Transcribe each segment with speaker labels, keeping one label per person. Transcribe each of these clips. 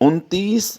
Speaker 1: 29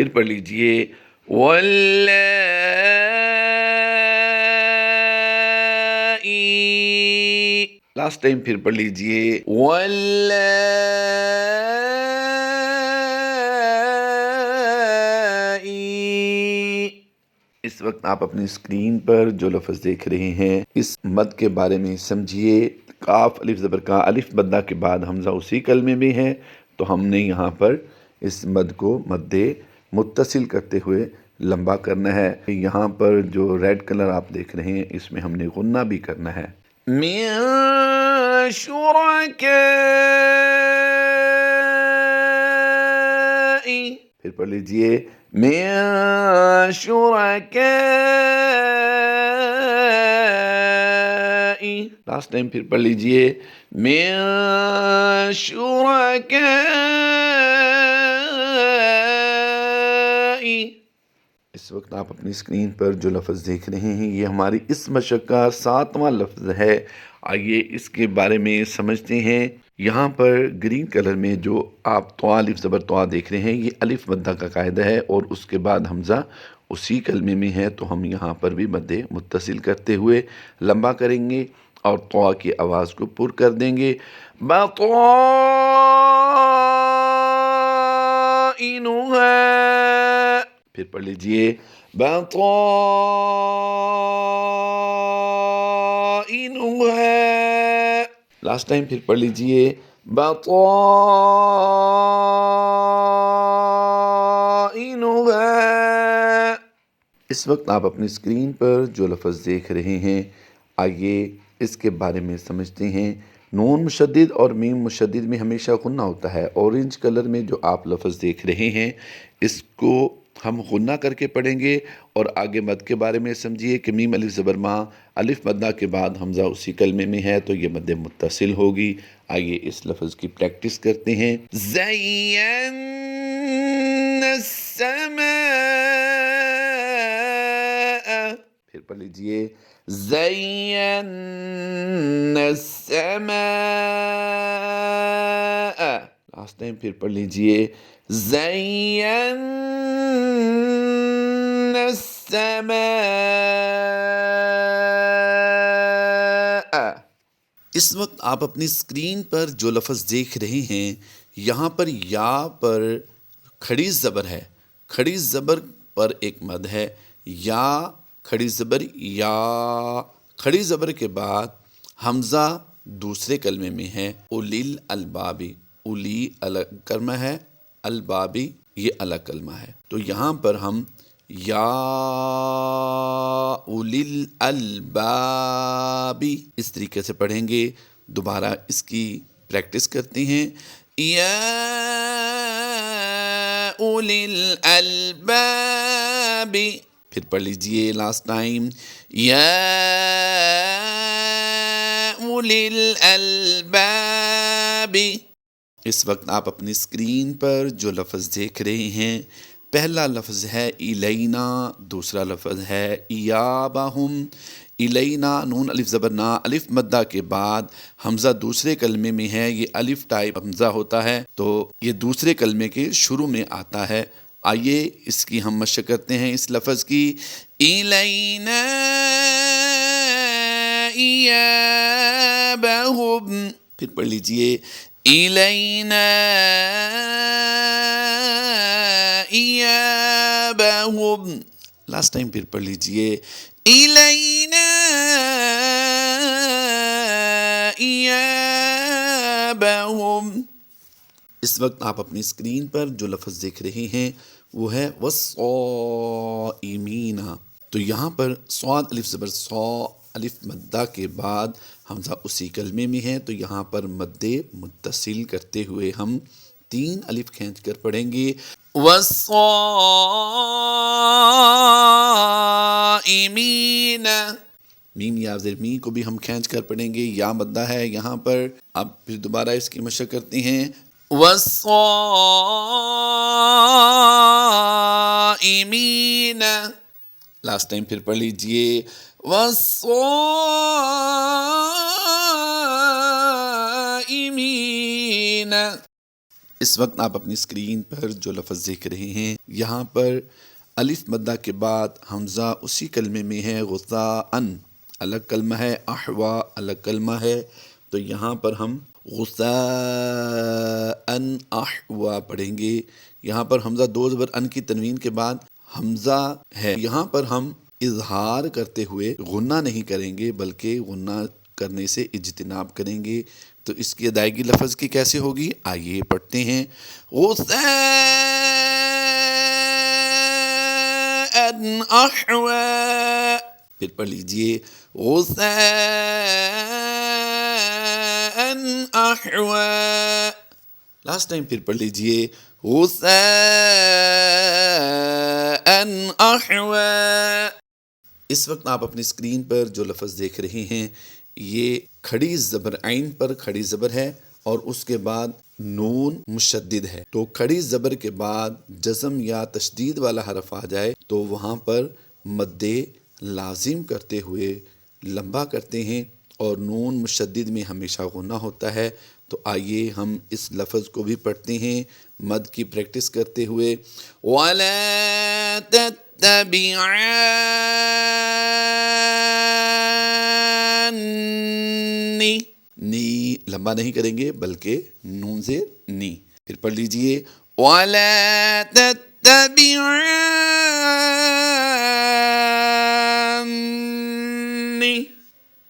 Speaker 1: پھر پڑھ لیجئے واللائی، لاسٹ ٹائم پھر پڑھ لیجئے واللائی۔ اس وقت آپ اپنی اسکرین پر جو لفظ دیکھ رہے ہیں اس مد کے بارے میں سمجھیے۔ کاف الف زبر کا، الف مدہ کے بعد حمزہ اسی کلمے میں ہے، تو ہم نے یہاں پر اس مد کو مد متصل کرتے ہوئے لمبا کرنا ہے۔ یہاں پر جو ریڈ کلر آپ دیکھ رہے ہیں اس میں ہم نے غنہ بھی کرنا ہے۔ من شرکائی، پھر پڑھ لیجئے من شرکائی، لاسٹ ٹائم پھر پڑھ لیجئے من شرکائی۔ اس وقت آپ اپنی اسکرین پر جو لفظ دیکھ رہے ہیں یہ ہماری اس مشق کا 7واں لفظ ہے۔ آئیے اس کے بارے میں سمجھتے ہیں۔ یہاں پر گرین کلر میں جو آپ طوا الف زبر طوا دیکھ رہے ہیں یہ الف مدہ کا قاعدہ ہے اور اس کے بعد حمزہ اسی کلمے میں ہے، تو ہم یہاں پر بھی مد متصل کرتے ہوئے لمبا کریں گے اور طوا کی آواز کو پر کر دیں گے۔ بطائنها، پھر پڑھ لیجئے بطائنها، لاسٹ ٹائم پھر پڑھ لیجئے بطائنها۔ اس وقت آپ اپنی اسکرین پر جو لفظ دیکھ رہے ہیں آئیے اس کے بارے میں سمجھتے ہیں۔ نون مشدد اور میم مشدد میں ہمیشہ غنہ ہوتا ہے۔ اورنج کلر میں جو آپ لفظ دیکھ رہے ہیں اس کو ہم غنہ کر کے پڑھیں گے، اور آگے مد کے بارے میں سمجھیے کہ میم الف زبر ما، الف مدہ کے بعد حمزہ اسی کلمے میں ہے تو یہ مد متصل ہوگی۔ آئیے اس لفظ کی پریکٹس کرتے ہیں۔ زینا السماء، پھر پڑھ لیجئے زینا السماء، لاسٹ ٹائم پھر پڑھ لیجئے زینا السماء۔ اس وقت آپ اپنی اسکرین پر جو لفظ دیکھ رہے ہیں یہاں پر یا پر کھڑی زبر ہے، کھڑی زبر پر ایک مد ہے، یا کھڑی زبر یا، کھڑی زبر کے بعد حمزہ دوسرے کلمے میں ہے اولی الالبابی، اولی الگ کلمہ ہے، البابی یہ الگ کلمہ ہے، تو یہاں پر ہم یا اولی الالبابی اس طریقے سے پڑھیں گے۔ دوبارہ اس کی پریکٹس کرتے ہیں۔ یا اولی الالبابی، پھر پڑھ لیجئے لاسٹ ٹائم یا اولی الالبابی۔ اس وقت آپ اپنی اسکرین پر جو لفظ دیکھ رہے ہیں پہلا لفظ ہے الینا، دوسرا لفظ ہے ایابہم۔ الینا نون الف زبر نا، الف مدہ کے بعد حمزہ دوسرے کلمے میں ہے، یہ الف ٹائپ حمزہ ہوتا ہے تو یہ دوسرے کلمے کے شروع میں آتا ہے۔ آئیے اس کی ہم مشق کرتے ہیں اس لفظ کی۔ الینا ایابہم، پھر پڑھ لیجئے الینا ایابہم، لاسٹ ٹائم پھر پڑھ لیجئے الینا ایابہم۔ اس وقت آپ اپنی اسکرین پر جو لفظ دیکھ رہے ہیں وہ ہے والصائمین، تو یہاں پر صاد الف زبر صا، الف مدہ کے بعد حمزہ اسی کلمے میں ہے تو یہاں پر مد متصل کرتے ہوئے ہم 3 الف کھینچ کر پڑھیں گے۔ والصائمین، میم یا زیر می کو بھی ہم کھینچ کر پڑھیں گے، یا مدہ ہے یہاں پر۔ اب پھر دوبارہ اس کی مشق کرتے ہیں۔ والصائمین، لاسٹ ٹائم پھر پڑھ لیجئے والصائمین۔ اس وقت آپ اپنی اسکرین پر جو لفظ دیکھ رہے ہیں، یہاں پر الف مدہ کے بعد حمزہ اسی کلمے میں ہے، غثاءً الگ کلمہ ہے، احوا الگ کلمہ ہے، تو یہاں پر ہم غثاءً احوا پڑھیں گے۔ یہاں پر حمزہ دو زبر ان کی تنوین کے بعد حمزہ ہے، یہاں پر ہم اظہار کرتے ہوئے غنہ نہیں کریں گے بلکہ غنہ کرنے سے اجتناب کریں گے۔ تو اس کی ادائیگی لفظ کی کیسے ہوگی، آئیے پڑھتے ہیں۔ غثاءً احوا، پھر پڑھ لیجئے غثاءً احوا، لاسٹ ٹائم پھر پڑھ لیجئے غثاءً احوا۔ اس وقت آپ اپنی اسکرین پر جو لفظ دیکھ رہے ہیں، یہ کھڑی زبر عین پر کھڑی زبر ہے اور اس کے بعد نون مشدد ہے، تو کھڑی زبر کے بعد جزم یا تشدید والا حرف آ جائے تو وہاں پر مد لازم کرتے ہوئے لمبا کرتے ہیں، اور نون مشدد میں ہمیشہ غنہ ہوتا ہے۔ تو آئیے ہم اس لفظ کو بھی پڑھتے ہیں مد کی پریکٹس کرتے ہوئے۔ وَلَا تَتَّبِعَانِّ، نی لمبا نہیں کریں گے بلکہ نون سے نی، پھر پڑھ لیجئے وَلَا تَتَّبِعَانِّ،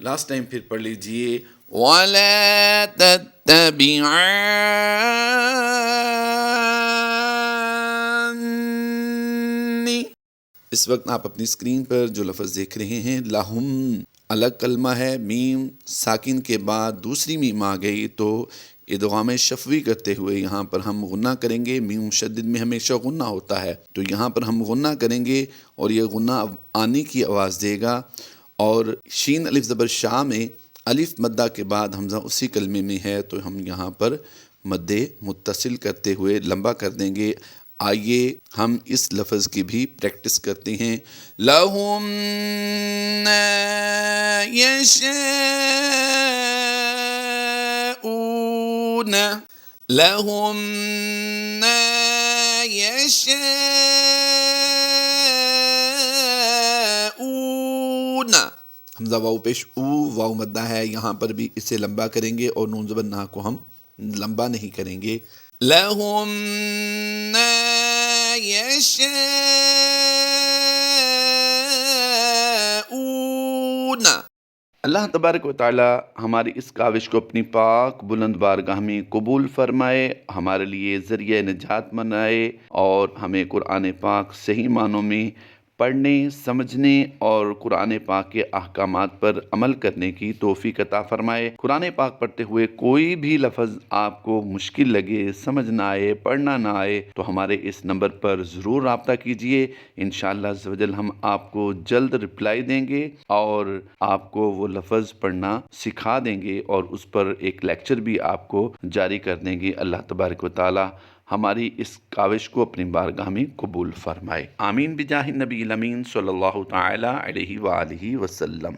Speaker 1: لاسٹ ٹائم پھر پڑھ لیجئے وَلَا تَتَّبِعَانِّ۔ اس وقت آپ اپنی اسکرین پر جو لفظ دیکھ رہے ہیں، لہم الگ کلمہ ہے، میم ساکن کے بعد دوسری میم آ گئی تو ادغام شفوی کرتے ہوئے یہاں پر ہم غنہ کریں گے۔ میم مشدد میں ہمیشہ غنہ ہوتا ہے، تو یہاں پر ہم غنہ کریں گے اور یہ غنہ آنے کی آواز دے گا، اور شین الف زبر شاہ میں الف مدہ کے بعد حمزہ اسی کلمے میں ہے تو ہم یہاں پر مد متصل کرتے ہوئے لمبا کر دیں گے۔ آئیے ہم اس لفظ کی بھی پریکٹس کرتے ہیں۔ لَهُم مَّا يَشَاءُونَ، لَهُم مَّا يَشَاءُونَ، حمزہ واو پیش او، واو مدہ ہے، یہاں پر بھی اسے لمبا کریں گے اور نون زبر نا کو ہم لمبا نہیں کریں گے۔ لَهُم مَّا يَشَاءُونَ۔ اللہ تبارک و تعالی ہماری اس کاوش کو اپنی پاک بلند بارگاہ میں قبول فرمائے، ہمارے لیے ذریعہ نجات بنائے، اور ہمیں قرآن پاک صحیح معنوں میں پڑھنے، سمجھنے اور قرآن پاک کے احکامات پر عمل کرنے کی توفیق عطا فرمائے۔ قرآن پاک پڑھتے ہوئے کوئی بھی لفظ آپ کو مشکل لگے، سمجھ نہ آئے، پڑھنا نہ آئے تو ہمارے اس نمبر پر ضرور رابطہ کیجئے، انشاءاللہ عز و جل ہم آپ کو جلد رپلائی دیں گے اور آپ کو وہ لفظ پڑھنا سکھا دیں گے، اور اس پر ایک لیکچر بھی آپ کو جاری کر دیں گے۔ اللہ تبارک و تعالی ہماری اس کاوش کو اپنی بارگاہ میں قبول فرمائے، آمین بجاہ النبی الامین صلی اللہ تعالی علیہ وآلہ وسلم۔